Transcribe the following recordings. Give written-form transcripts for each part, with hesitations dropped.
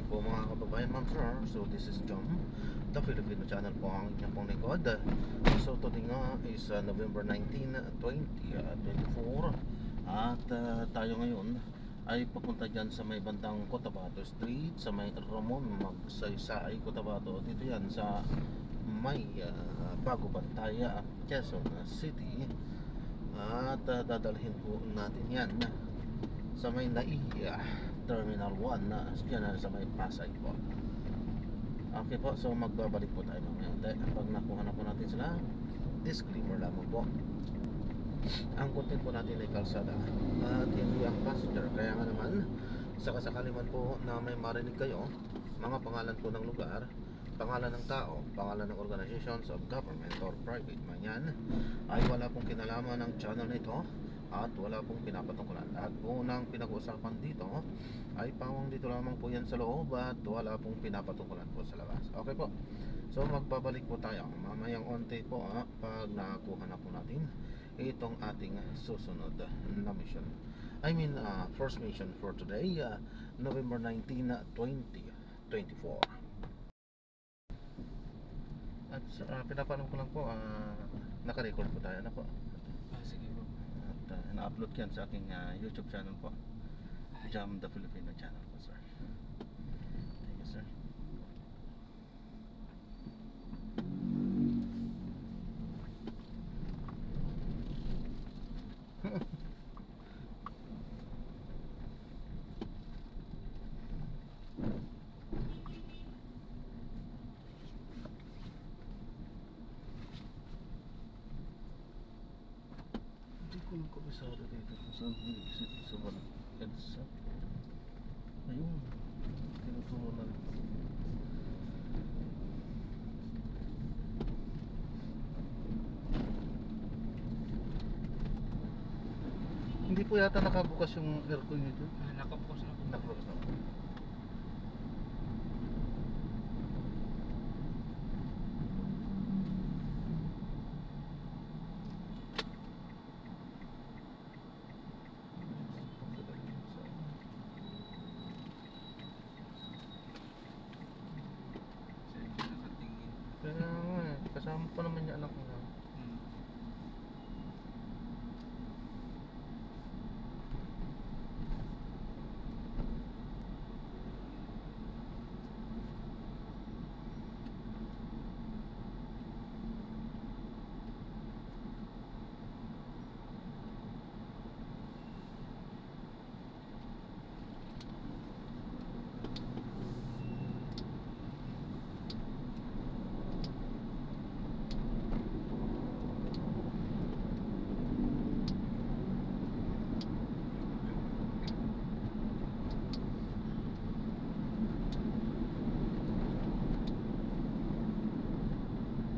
po mga kababayan, ma'am sir. So this is John, the Filipino channel po ang inyong pong lingkod. So today nga is November 19, 2024. At tayo ngayon ay papunta dyan sa may bandang Cotabato Street, sa may Ramon Magsaysay, Cotabato. Dito yan sa may Bago Bantaya, Quezon City. At dadalhin po natin yan sa may NAIA Terminal 1 na dyan sa may Pasay po. Okay po, so magbabalik po tayo mamaya. Pag nakuha na po natin sila, disclaimer lamang po. Ang content po natin ay kalsada at hindi ang passenger. Kaya nga naman, sakasakali man po na may marinig kayo, mga pangalan po ng lugar, pangalan ng tao, pangalan ng organizations of government or private man yan, ay wala pong kinalaman ng channel nito at wala pong pinapatungkulan. Lahat po ng pinag-uusapan dito ay pawang dito lamang po yan sa loob at wala pong pinapatungkulan po sa labas. Okay po, so magbabalik po tayo mamayang onte po pag nakakuha na po natin itong ating susunod na mission. First mission for today, November 19, 2024. At pinapalam ko lang po, naka-record po tayo na po. Sige po. At na-upload yan sa aking YouTube channel po, Jam the Filipino channel po, sir. Thank you, sir. Hindi ko lang kabisado dito kung saan nag-exit sa walang EDSA. Ayun, tinuturo na rin. Hindi po yata nakabukas yung aircon nyo dyan. Nakabukas na po. Nakabukas na po. Nakatingin. Kaya nga kasama pa naman yung anak ko na.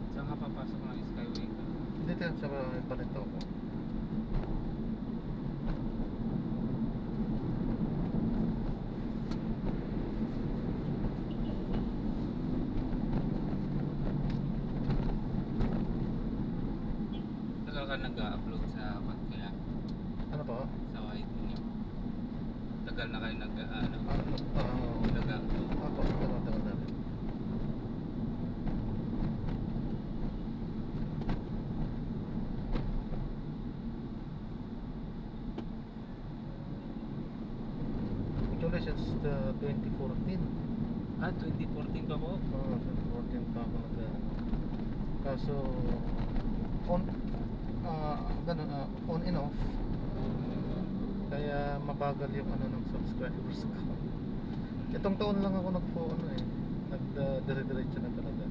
Saan ka papasok ng Skyway ka? Dito yan sa palito ko. Tagal ka nag-upload sa what kaya? Ano po? Sa YT niyo? Tagal na kayo nag-upload? Ako, tagal na rin. Actually, since 2014. 2014 pa po? 2014 pa ako kaso on on and off, kaya mabagal yung ng subscribers ko. Itong taon lang ako nagdire-diretso na talaga.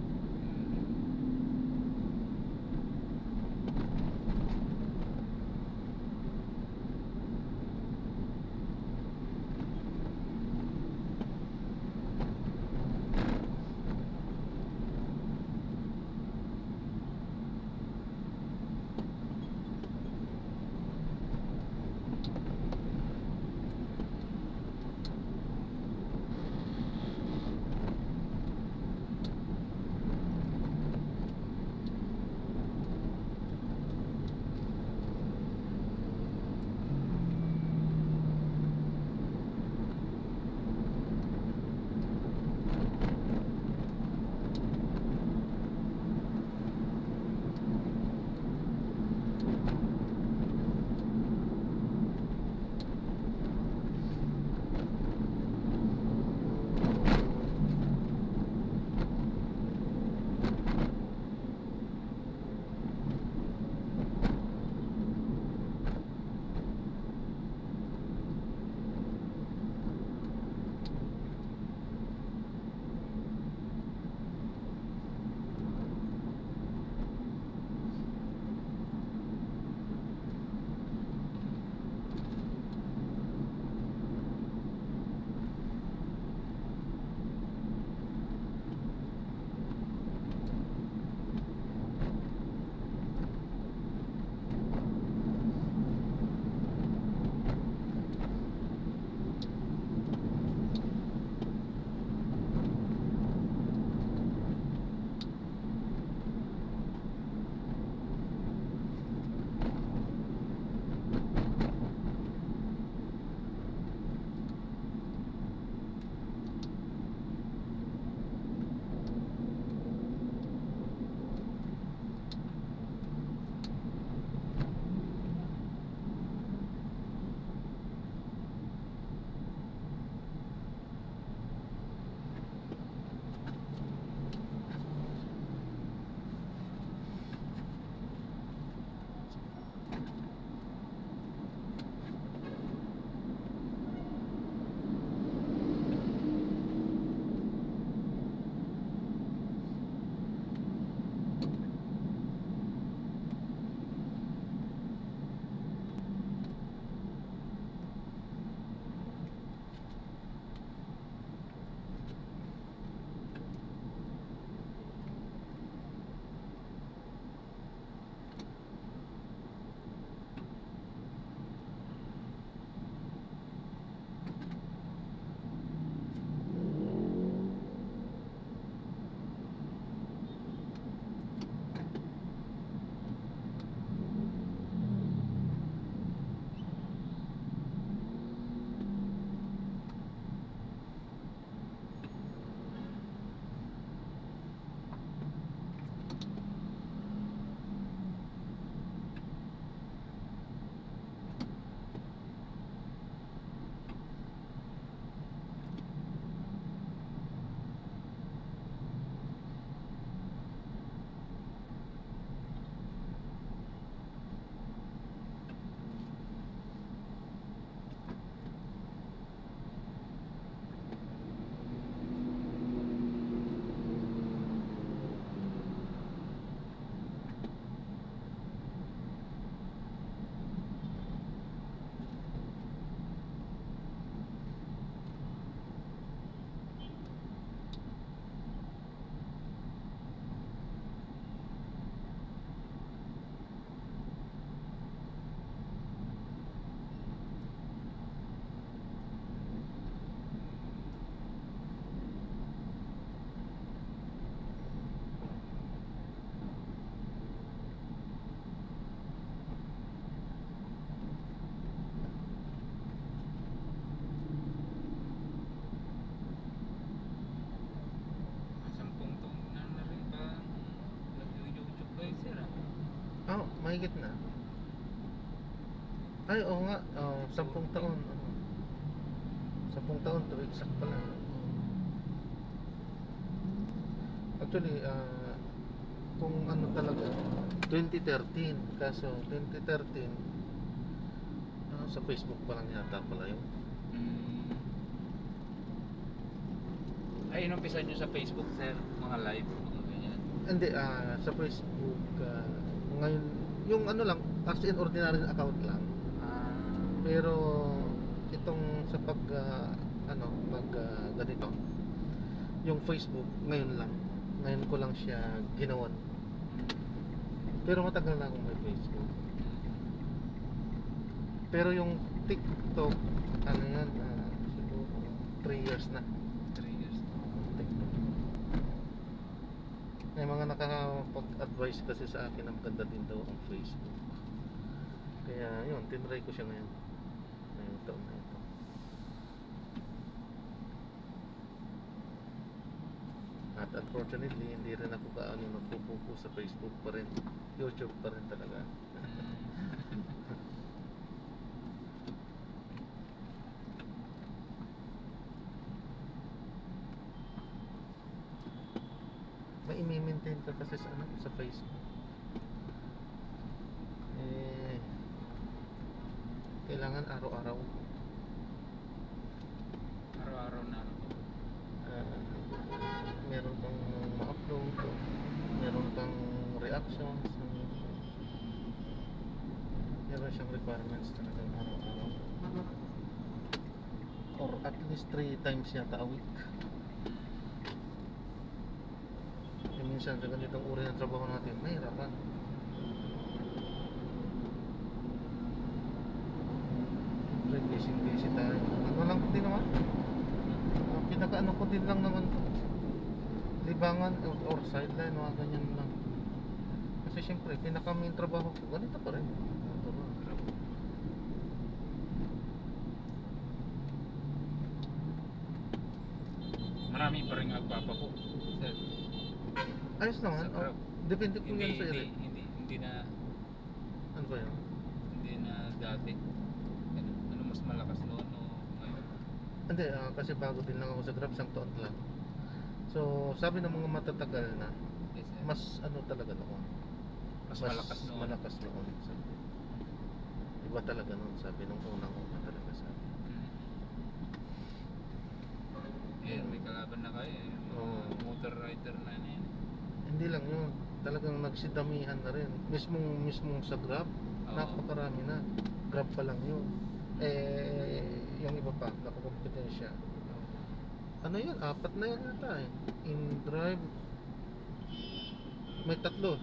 mahigit na. Ay, oo nga. 10 taon. 10 taon to exact pala. Actually, kung ano talaga, 2013. Kaso, 2013, sa Facebook pa lang yata pala yun. Ay, inumpisa nyo sa Facebook, sir? Mga live, mga ganyan. Hindi, sa Facebook, ngayon, yung ano lang, as in ordinary account lang. Pero, itong sa pag, ganito, yung Facebook, ngayon lang. Ngayon ko lang siya ginawan. Pero matagal na akong may Facebook. Pero yung TikTok, ano yan, siguro 3 years na. 3 years. TikTok. May mga nakakapag-advise kasi sa akin na maganda din daw ang Facebook. Kaya yun, tinry ko siya ngayon. Ngayong taon na ito. At unfortunately, hindi rin ako nagpupupo sa Facebook pa rin. YouTube pa rin talaga. May i-maintain ka kasi sa Facebook. Kailangan araw-araw. Araw-araw na. Meron kang ma-upload, meron kang reactions, meron siyang requirements talagang araw-araw. Or at least 3 times yata a week. Minsan sa ganitong uri ng trabaho natin, mahirapan. Busy tayo. Ano lang din naman, pinaka-ano ko din lang naman to, libangan or sideline, mga ganyan lang. Kasi syempre, pinaka-main trabaho ko, ganito pa rin. Marami pa rin nagpapapo, sir. Ayos naman. Depende kung yan sa ere. Hindi na, Ano ba yun? hindi na dati. Ano mas malakas noon o ngayon? Hindi, kasi bago din lang ako sa Grab, 1 taon lang. So, sabi ng mga matatagal na, Yes, sir. mas ano talaga noon. Mas malakas noon. Malakas noon. Iba talaga noon, sabi nung unang-una talaga sabi. Eh, may kalaban na kayo eh. Mga motor rider na yan. Hindi lang yun, talagang nagsidamihan na rin. Mismong sa Grab, napakarami na. Grab pa lang yun. Yung iba pa, nakakompetensya. Ano yun, 4 na yun yata eh. In Drive, may tatlo.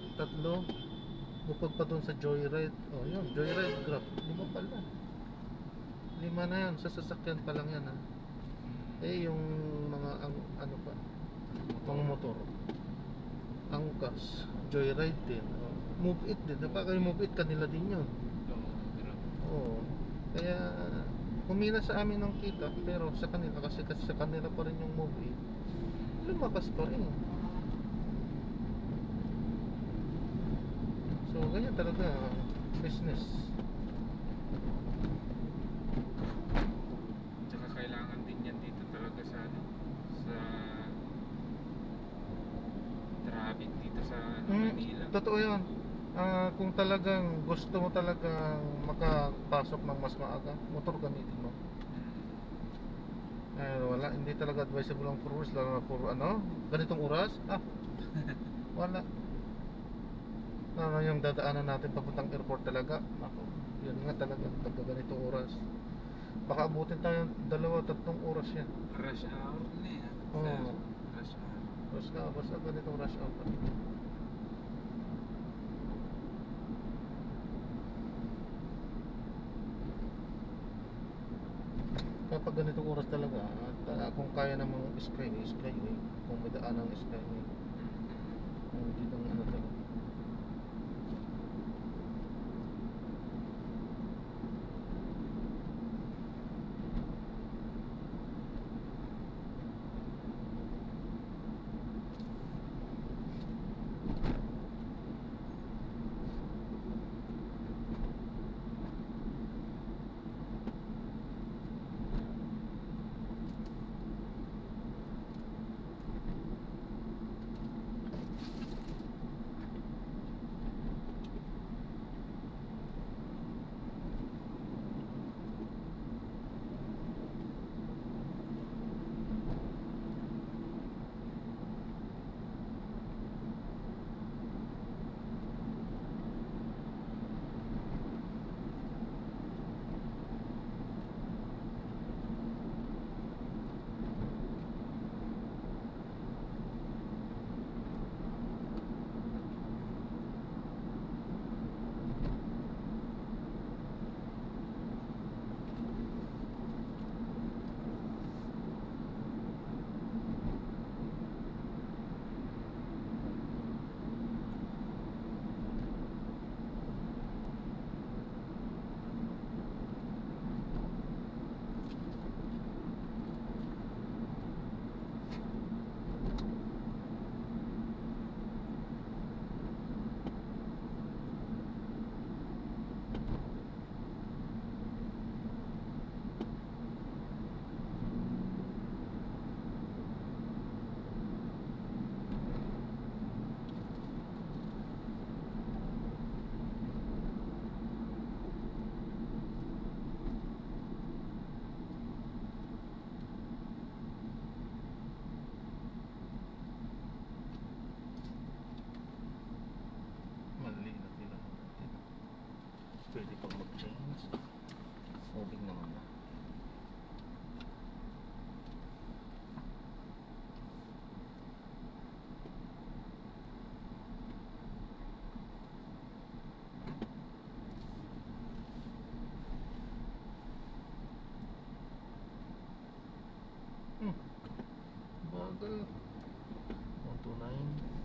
Bukod pa dun sa Joyride. Yun, Joyride, Grab. 5 pala. 5 na yun, sa sasakyan pa lang yan ha. Yung mga, ano pa, mga motor. Angkas, Joyride din. Move It din. Napaka yung Move It, kanila din yun. Oo. Kaya, humina sa amin ng kita, pero sa kanila, kasi sa kanila pa rin yung Move It, lumakas pa rin. So, ganyan talaga, business. Tsaka kailangan din yan dito talaga sa traffic dito sa Manila. Totoo yun. Kung talagang gusto mo talagang makapasok ng mas maaga, motor gamitin mo. Wala, hindi talaga advisable ang 4 hours, lalo na for ganitong oras. Wala. Yung dadaanan natin papuntang airport talaga. Yun nga talaga, pagka ganitong oras. Baka abutin tayo 2-3 oras yan. Rush hour na yan. Rush hour. Basta ganitong rush hour. Kapag ganitong oras talaga, at kung kaya namang skyway, kung may daan ng skyway, hindi lang talaga. pag mag-change. Moving naman na. Bagal. 129.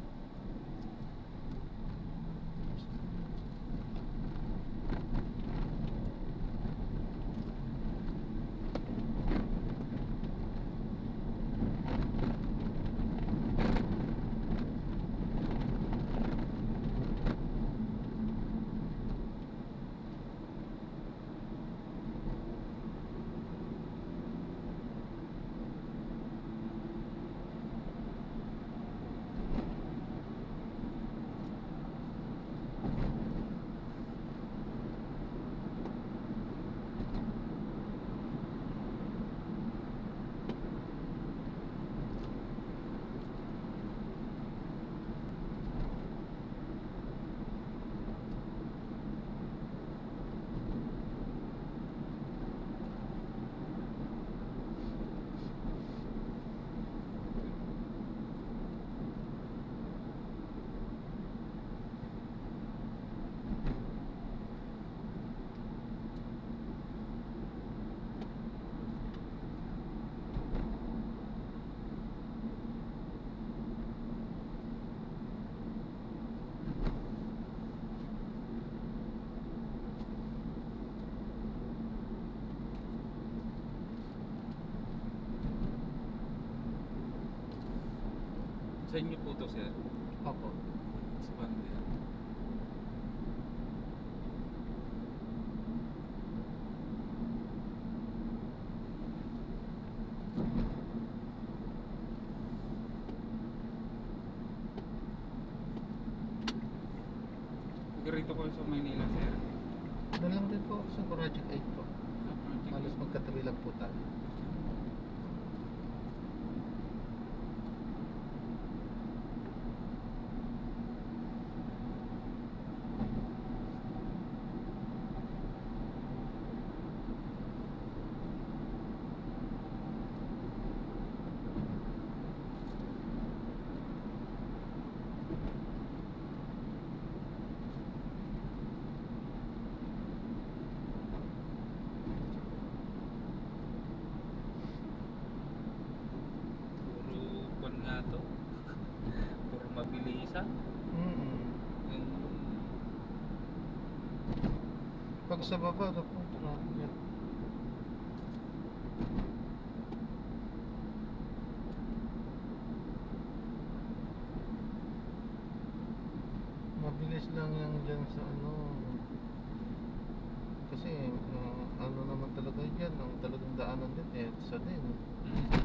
Sa inyo po to, sir? Opo. Sa Bandia. Rito ko sa Maynila, sir. Doon lang din po sa Project 8 po. Sa project. Halos magkatabi lang po tayo. Puro kwan nga to. Puro mabilisan. Yung Pag sa baba, ito po. Yan. Mabilis lang yan dyan sa ano. Kasi ano naman talaga dyan, ang talagang daanan din, sa din.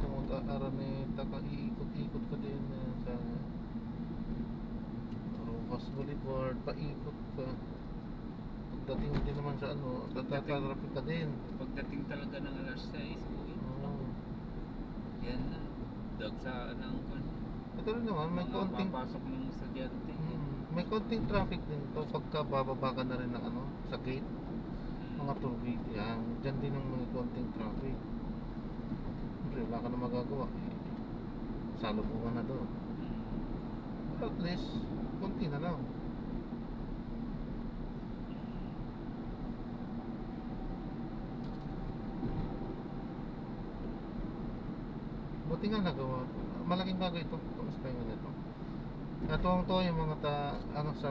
Kung mag-aarameta ka, iikot-ikot ka din sa Rojas Boulevard, paikot ka. Pagdating din naman sa ano, tatarapin ka din. pagdating talaga ng alas 6, uwi. Oo. Yan na. Dagsa ng kwan. Ito rin naman, may Mga konting papasok ng estudyante. may konting traffic din to pagka bababa ka na rin ng ano, sa gate. Mga toll gate yan, dyan din ang mga konting traffic. Siyempre, wala ka na magagawa. Salubungan na doon. At least, konti na lang. Buti nga nagawa. Malaking bagay ito. Itong Skyway na ito. Natuwang to yung mga ano sa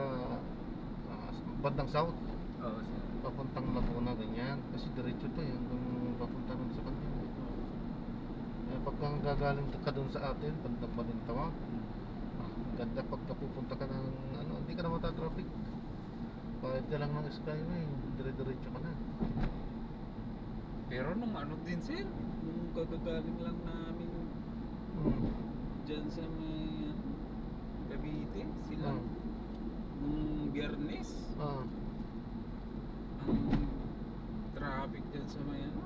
bandang south. Oo, sir. Papuntang Laguna, ganyan. Kasi diretso to yung papunta nun sa kanila. Pagka gagaling ka dun sa atin, bandang Balintawak, ganda pagka pupunta ka ng ano, hindi ka na matatraffic. Kahit ka lang ng Skyway, dire-diretso ka na. Pero nung ano din, sir, nung kagagaling lang namin dyan sa may Cavite, sila nung Biyernes, Ah. ang traffic dyan sa may ano,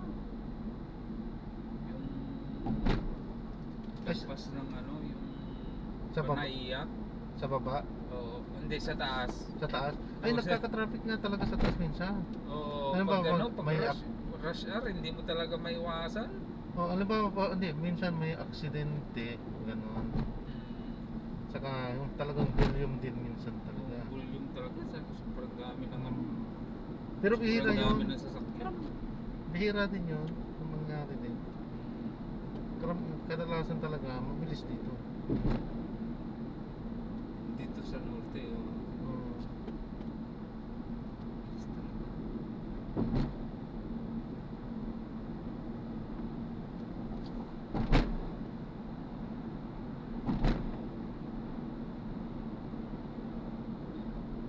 yung Kas- pas ng ano, yung Sa baba. Panaiyak, Sa baba, Oo, hindi sa taas. sa taas. Ay, Oo, nagkaka-traffic nga talaga sa taas minsan. Oo, Ano pag ba, ano, pag may rush hour, hindi mo talaga maiwasan. alam ba, hindi, minsan may aksidente, ganun. Saka yung talagang volume din minsan talaga. Volume talaga, sobrang dami ng ano. Pero bihira Sobrang dami yun. ng sasakyan. Bihira din yun. Ang mangyari din. Kadalasan talaga, mabilis dito. Dito sa norte, oh. Mm. Bilis talaga.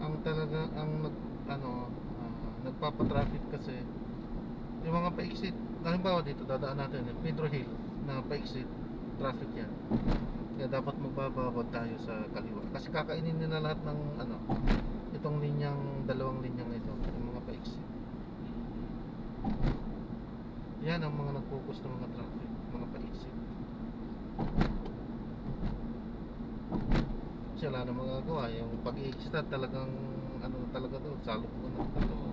Ang talaga, ang nagpapa-traffic kasi, yung mga pa-exit, halimbawa dito, dadaan natin, yung Pedro Hill, na pa-exit, traffic yan. Kaya dapat magbababad tayo sa kaliwa. Kasi kakainin nila lahat ng, itong dalawang linyang ito, yung mga pa-exit. Yan ang mga nag-focus ng mga traffic, mga pa-exit. Kasi wala na magagawa, yung pag-exit talagang, talaga to, salot mo na talaga. Oo,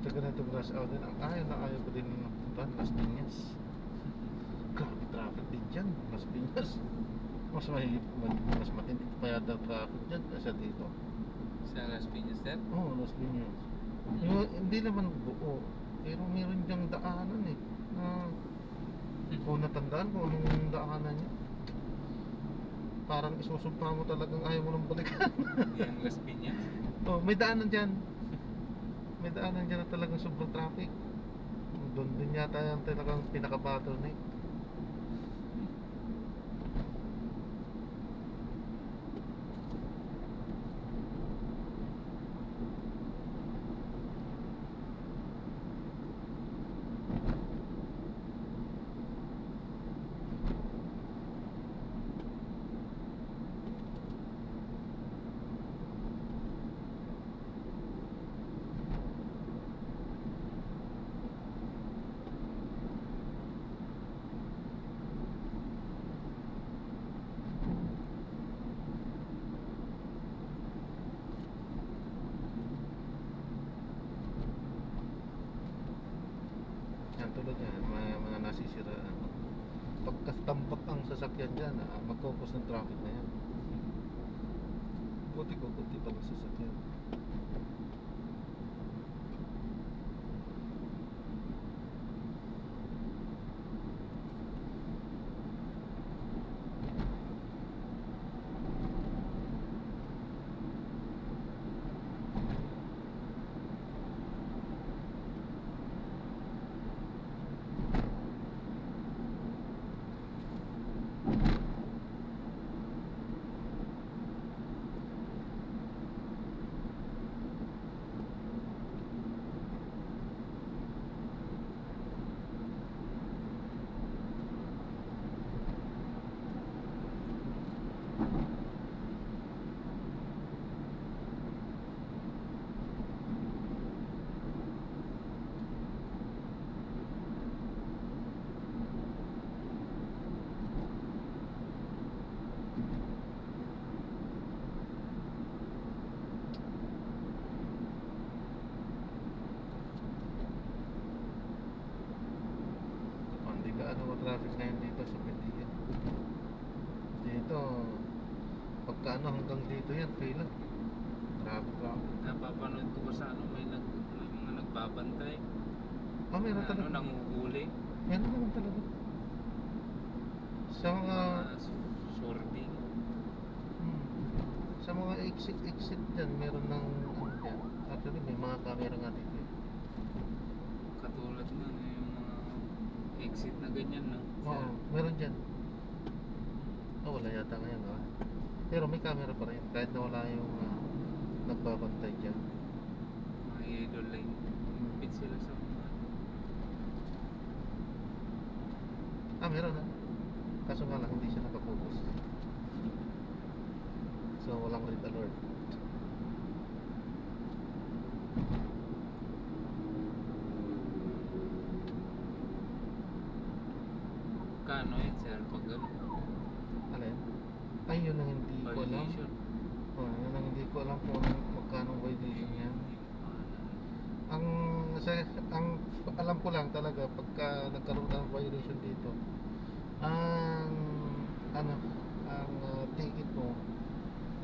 Taga na ito rush hour din. Ayaw ko din puntahan Las Piñas. Grabe traffic din dyan, Las Piñas. Mas matindi pa yata traffic dyan kasi dito. sa Las Piñas din. Oo, Las Piñas. Hindi naman buo, pero meron dyang daanan na kung natandaan ko anong daanan niya. Parang isusumpa mo talagang ayaw mo nang balikan. Yung Las Piñas. Oh, may daanan dyan. May daanan dyan na talagang sobrang traffic. Doon din yata yung talagang pinaka-bottleneck. Yan tulad yan, mga nasisiraan. Pagkastambak ang sasakyan dyan, mag-focus ng traffic na yan. Buti ko, buti pa ng sasakyan. traffic ngayon dito sa Pilipinas. Dito, pagka ano hanggang dito yan, pila. Grabe. Napapanood ko pa sa ano, may mga nagbabantay. Meron Na, talaga. nanguhuli. Meron naman talaga. Sa mga, Sorbing. sa mga exit dyan, meron ng ano dyan. Actually, may mga camera nga dito. Katulad na yung mga exit na ganyan, no? Oo, meron dyan. Wala yata ngayon, pero may camera pa rin, kahit na wala yung nagbabantay dyan. Mga yellow line. Impit sila sa mga... Meron na. Kaso nga lang, hindi siya nakapokus. So, walang red alert. Kano yun, sir? Pag gano'n? Alin? Ay, yun ang hindi ko alam. Violation. Yun ang hindi ko alam kung magkano violation yan. Ang alam ko lang talaga pagka nagkaroon ng violation dito, ang ticket mo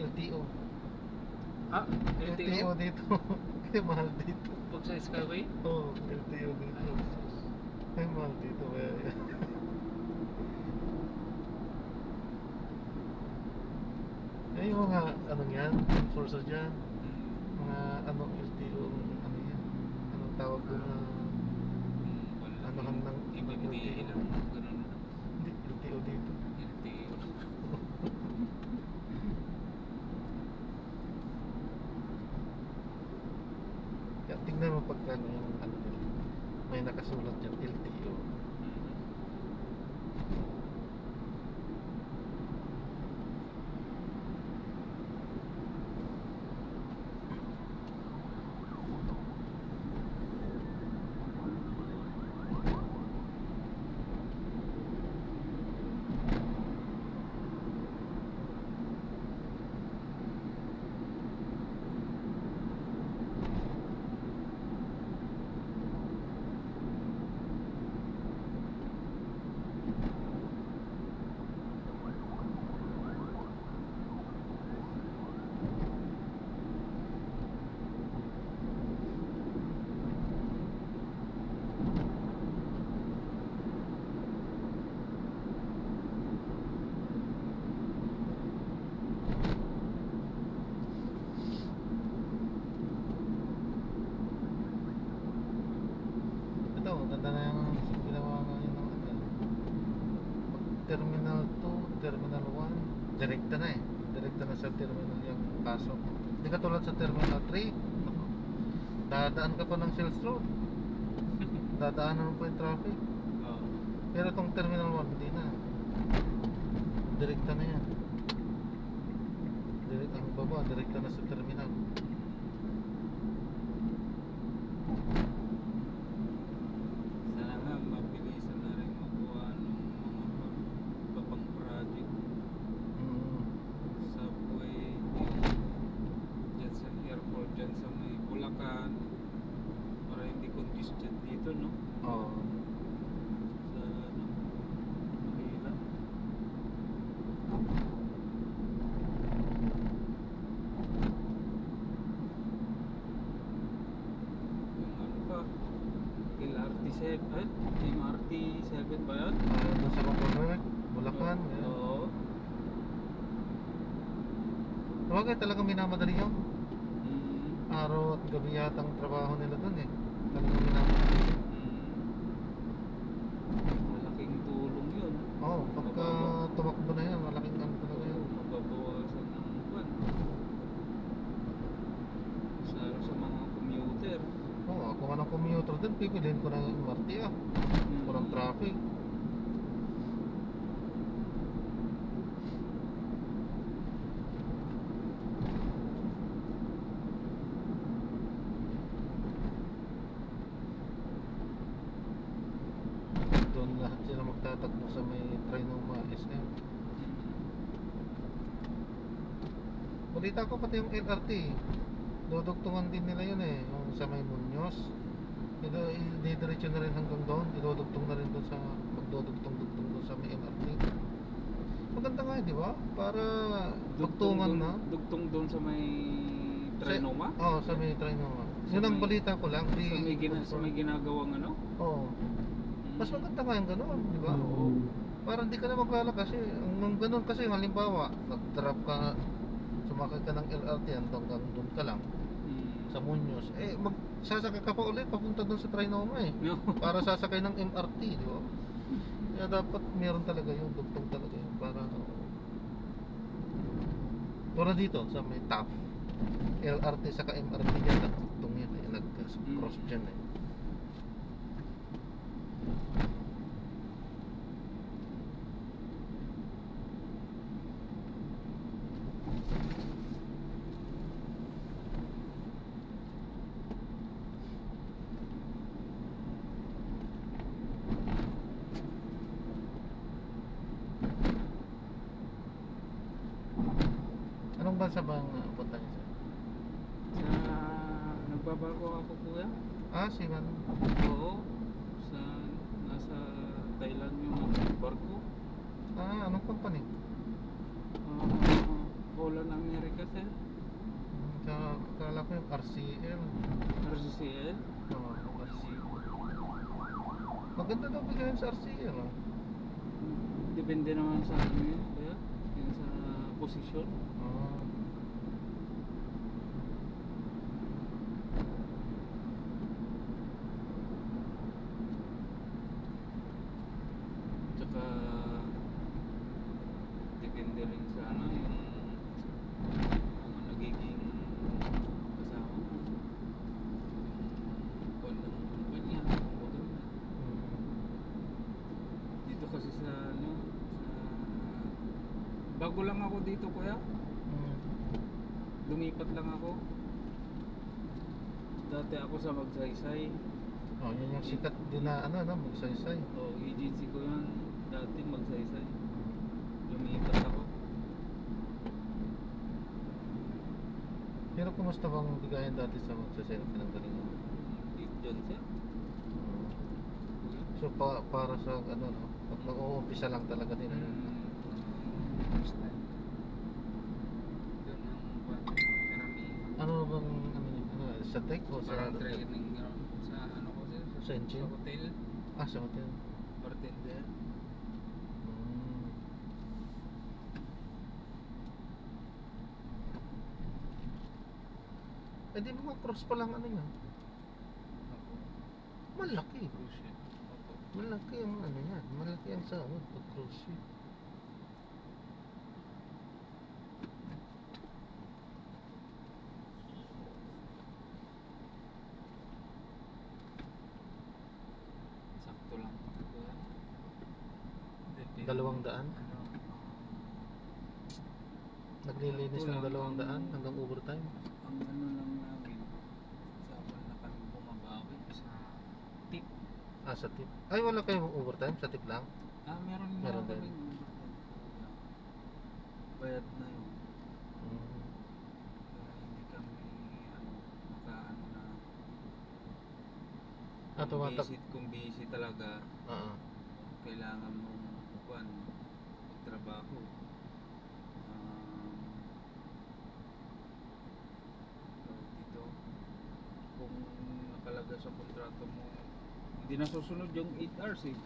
LTO. LTO dito. Kaya mahal dito. Pag sa Skyway? LTO dito. Ay, mahal dito. Yung mga yan, enforcer dyan, mga LTO, yan, anong tawag doon na anohan ng IBBDA lang, ganun na. Hindi, LTO dito. LTO. Kaya tingnan mo pagka yung nila, may nakasulat dyan, LTO. Ito, ganda na yung ginawa ngayon ng Terminal 2, Terminal 1, direkta na direkta na sa terminal yung pasok. Hindi katulad sa Terminal 3, dadaan ka pa ng Sales Road, dadaanan mo pa yung traffic. Pero itong Terminal 1 hindi na, direkta na yan. Ang baba, direkta na sa terminal. Sana nga mabilisan na rin makuha ng mga papang project. Subway, dyan sa airport, dyan sa may Bulacan, para hindi congested dito, no? Oo. Sa Manila. Yung ano pa, LRT7, MRT7 ba yan? Doon sa Coconut, Bulacan. Yan. Oo. Sabagay talagang minamadali yun. Mm. Araw at gabi yata ang trabaho nila doon Talagang minamadali. Malaking tulong yun. Oo, pagka tumakbo na yan, malaking ano talaga yun. Mababawasan ng buwan. Sa mga commuter. Oo, ako man ang commuter doon, pipiliin ko na yung MRT Walang traffic. Doon lahat sila magtatakbo sa may Trinoma SM. Balita ko pati yung LRT, dudugtungan din nila yun yung sa may Muñoz. Didiretso na rin hanggang doon. Idudugtong na rin doon sa magdudugtong-dugtong doon sa may MRT. Maganda nga, di ba? Para pagtungan na. Dugtong doon sa may Trinoma? Oo, sa may Trinoma. Sa Yun ang may- balita ko lang. Sa may ginagawang ano? Oo. Mas maganda nga yung gano'n, di ba? Oo. Para hindi ka na maglalakad kasi ang ganun kasi halimbawa, nag-drop ka, sumakay ka ng LRT hanggang doon ka lang sa Muñoz. Sasakay ka pa ulit papunta doon sa Trinoma No. para sasakay ng MRT, di ba? Kaya dapat meron talaga yun, dugtong talaga yun para tulad dito sa may top LRT saka MRT yan, nagdugtong yan nag-cross dyan Anong bansa bang punta niyo sir? Sa nagbabago ako kuya. Si man. Oo. Sa nasa Thailand yung barko. Anong company? Holland America sir. Kala ko yung RCL. RCCL. Oo, RCL. Maganda daw bigyan sa RCL. Depende naman sa ano yun kuya. Yung sa posisyon. Tsaka depende rin sa ano yung nagiging kasama mo. Kung ng kumpanya, kumbaga. Dito kasi sa ano, bago lang ako dito kuya. Lumipat lang ako. Dati ako sa Magsaysay. Yun yung sikat din na magsaysay. Agency ko yun. Dati Magsaysay. Lumipat ako. Pero kumusta bang bigayan dati sa magsaysay na pinanggalingan? Diyan siya. So para sa pag nag-uumpisa lang talaga din. First time. Doon ang karamihan. Ano bang sa tech o sa Parang training sa ano ko sir? Sa engine? Sa hotel. Sa hotel. Bartender. Di mga cross pa lang niya. Ako. Malaki. Cruise ship. Ako. Malaki ang yan. Malaki ang sahod pag cruise ship. Sakto lang. Kuya. Depende. 200? Ano? Naglilinis ng 200 hanggang overtime. Ang ano lang namin, sa wala na kami bumabawi sa tip. Sa tip. Ay, wala kayong overtime? Sa tip lang? Meron Meron kami din. bayad na yun. Kaya hindi kami makaano na kung busy talaga kailangan mong magtrabaho. Dito kung nakalagay sa kontrato mo hindi nasusunod yung 8 hours yan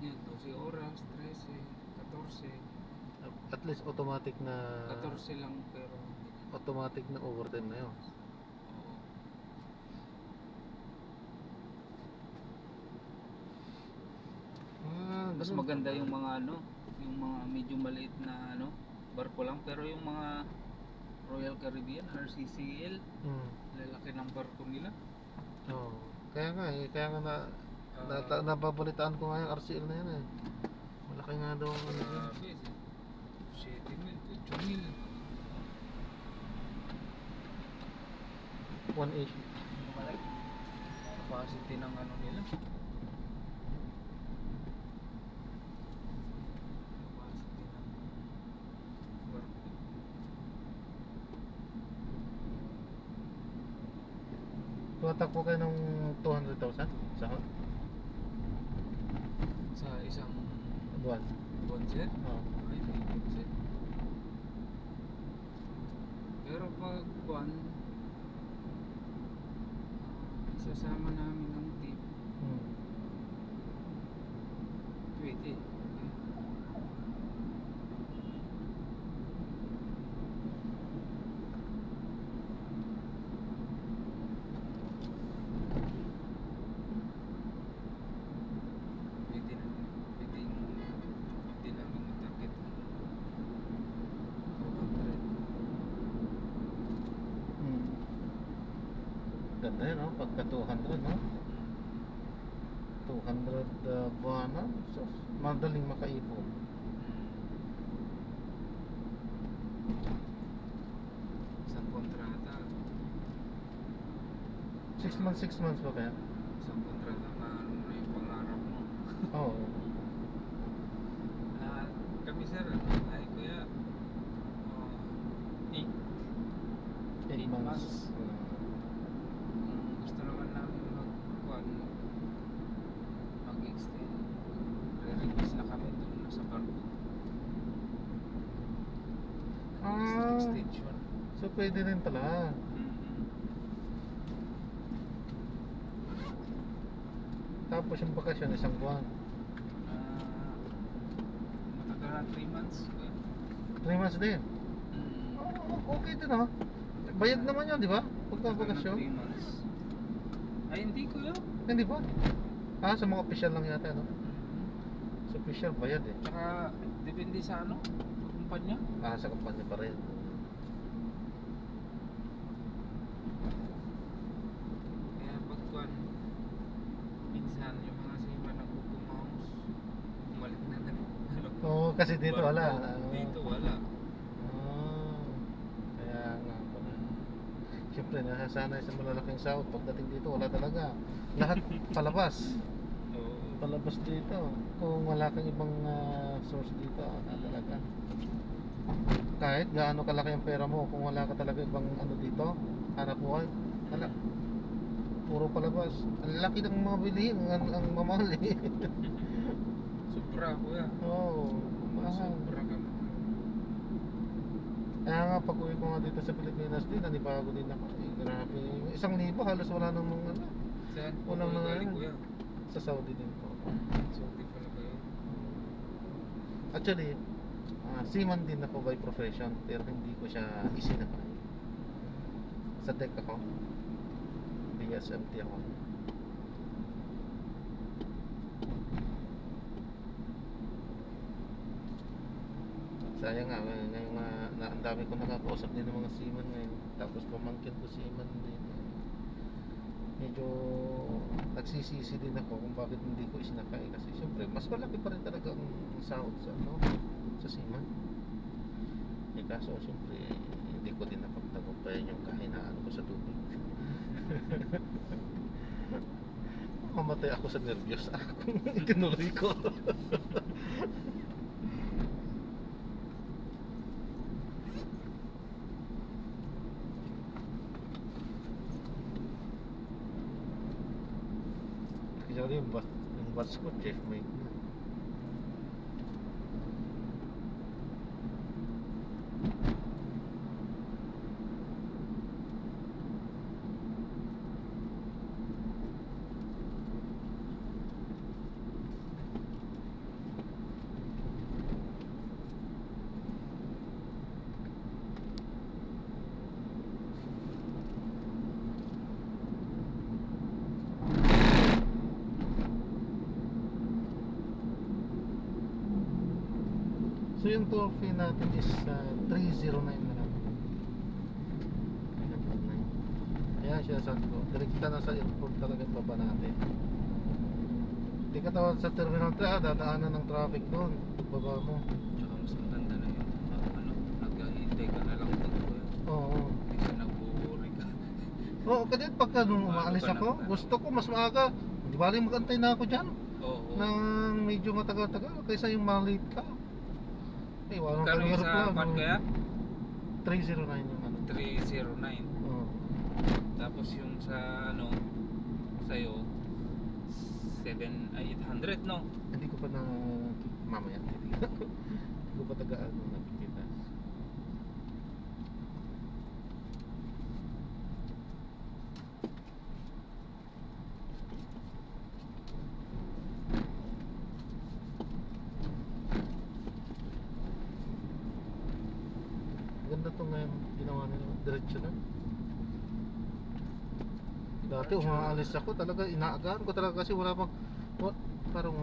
12 oras 13, 14 At least automatic na 14 lang pero automatic na overtime na yun. Mas ganun. maganda yung mga yung mga medyo maliit na barko lang pero yung mga Royal Caribbean RCCL lalaki ng barko nila. Kaya nga nababalitaan ko nga yung RCL na yan malaki nga daw ang Grabe, 7,000, 8,000. 180. Capacity ng nila. Capacity ng barko. Nakakuha kayo ng 200,000 sa Sa isang buwan. concert? Oo. Ay, may concert. Pero pag buwan, isasama namin ng tip, Hmm. pwede. Pwede namin, pwede namin mag-target 200. Hmm. Ganda yun, no? Pagka 200, no? 200 buwanan. So, madaling makaipon. Isang kontrata. 6 months, 6 months ba kaya? Isang kontrata na ano na yung pangarap mo. Oo. Kami sir, ay kuya, 8 8 months. gusto naman namin mag-extend. Re-release na kami dun sa barko. Ah, Extension. so pwede rin pala. Tapos yung bakasyon, isang buwan. Matagal na 3 months. 3 months din. Oh, okay din, ha? Bayad naman yan, di ba? Pagka bakasyon. 3 months. Ay, hindi kuya. Hindi ba? Ah, sa mga official lang yata, no? Sa official, bayad eh. Tsaka, depende sa ano, kumpanya. Ah, sa kumpanya pa rin. Kaya pagkuhan, minsan yung mga sima nagpupumaus, bumalik na lang. Oo, kasi dito Barko. wala. Dito wala. Ah, kaya nga pala. Siyempre, nasasanay sa malalaking sahod. Pagdating dito, wala talaga. Lahat palabas. Oo. Palabas dito. Kung wala kang ibang source dito, wala talaga. Kahit gaano kalaki ang pera mo, kung wala ka talaga ibang ano dito, hanap buhay, wala. Puro palabas. Ang laki ng mga bilihin, ang mamahal eh. Sobra kuya. Oo, mahal. Sobra ka. Kaya nga pag uwi ko nga dito sa Pilipinas din, nanibago din ako. Eh, grabe. 1,000 halos wala namang ano. Saan po Unang kayo mga galing yan. kuya? Sa Saudi din po. Sorry pala kayo. Actually, seaman din ako by profession, pero hindi ko siya isinakay. Sa deck ako. BSMT ako. Sayang nga, ngayon nga, ang dami ko nakakausap din ng mga seaman ngayon. Tapos pamangkin ko seaman din. Medyo nagsisisi din ako kung bakit hindi ko isinakay. Kasi syempre, mas malaki pa rin talaga ang sahod sa, ano, sa seaman. Eh kaso syempre, hindi ko din napagtagumpayan yung kahinaan ko sa tubig. Mamatay ako sa nervyos kung itinuloy ko. Kaya yung bus ko, chef mate na. So yung toll fee natin is 309 na lang. 309. Kaya siya sabi ko, direkta na sa airport talaga yung baba natin. Hindi ka tawag sa terminal 3, dadaanan ng traffic doon. Baba mo. Tsaka mas maganda na yun. Ano, naghihintay ka na lang doon kuya. Oo. Hindi ka nagbubury ka. Oo, kasi pagka nung umaalis ako, gusto ko mas maaga. Di bali magantay na ako dyan. Oo. Nang medyo matagal-tagal kaysa yung malate ka. Eh, walang Kano yung sa aeroplano. pan kaya? 309 yung ano. 309. Oo. Tapos yung sa ano, ay 800 no? Hindi ko pa na mamaya. Hindi ko pa taga-ano nakikita. Ganda to ngayon ginawa nila. Diretso na. Dati umaalis ako talaga, inaagaan ko talaga kasi wala pang parang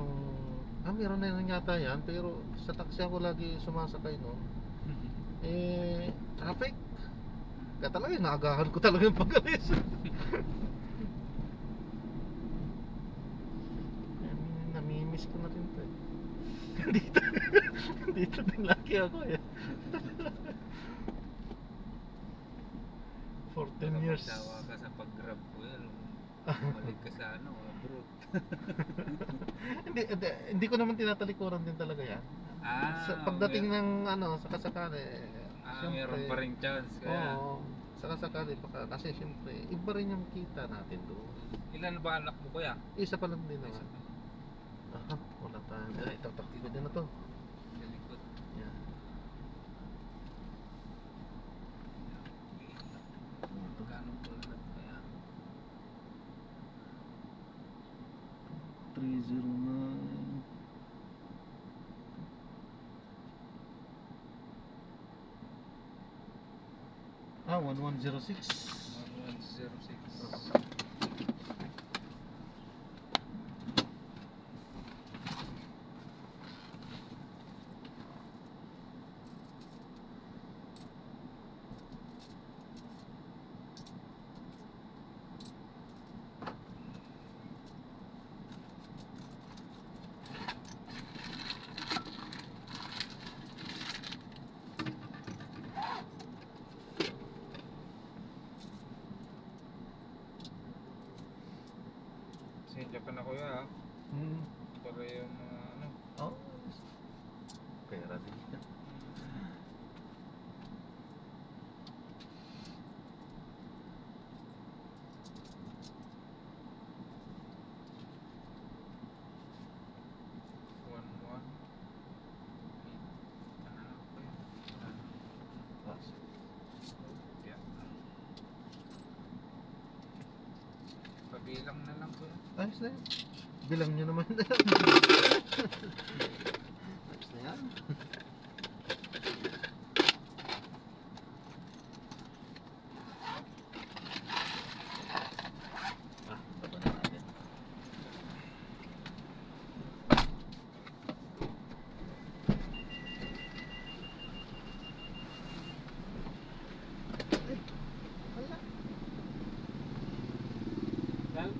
meron na yun yata yan, pero sa taxi ako lagi sumasakay no. Traffic. Kaya talaga inaagahan ko talaga yung pag-alis. Namimiss ko na rin to eh. Dito, dito din lagi ako eh. 14 years. Sawa ka sa pag-grab well, balik ka sa ano, abroad. hindi ko naman tinatalikuran din talaga yan. Pagdating ng ano, sakasakali, meron pa rin chance kaya. Oo, sakasakali baka kasi siyempre iba rin yung kita natin doon. Ilan ba anak mo kuya? Isa pa lang din naman. Wala tayong. Ito, pwede na to. Sa likod. Yan. Magkano po lang kaya? 309. Ah, 1106. 1106. Sensya ka na kuya ha? Para yung mga ano. Oh. Pera din. Pabilang na lang kuya. Ayos na yan. Bilang nyo naman. Ayos na yan. Baba na natin. Wala. Dal?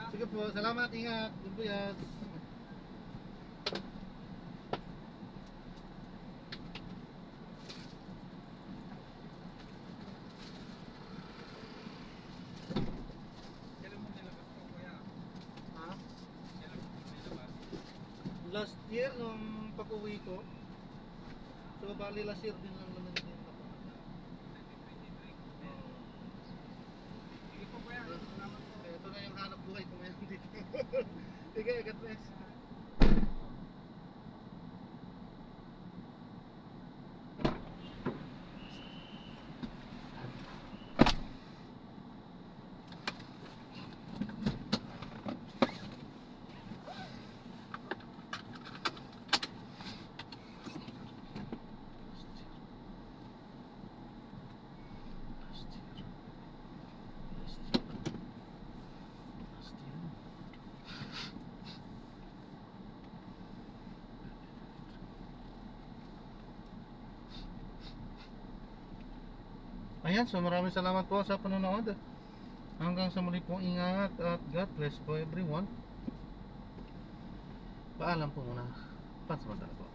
Sige po, salamat, ingat. Good po yan. Kailan mo nilabas ko kuya? Ha? Kailan mo nilabas? Last year, nung pag-uwi ko, so bali last year din lang naman din ako. 2023. Sige po kuya, salamat po. Ito na yung hanap buhay ko ngayon dito. Sige, God bless. Ayan, so maraming salamat po sa panonood. Hanggang sa muli po, ingat at God bless po everyone. Paalam po muna. Pansamantala po.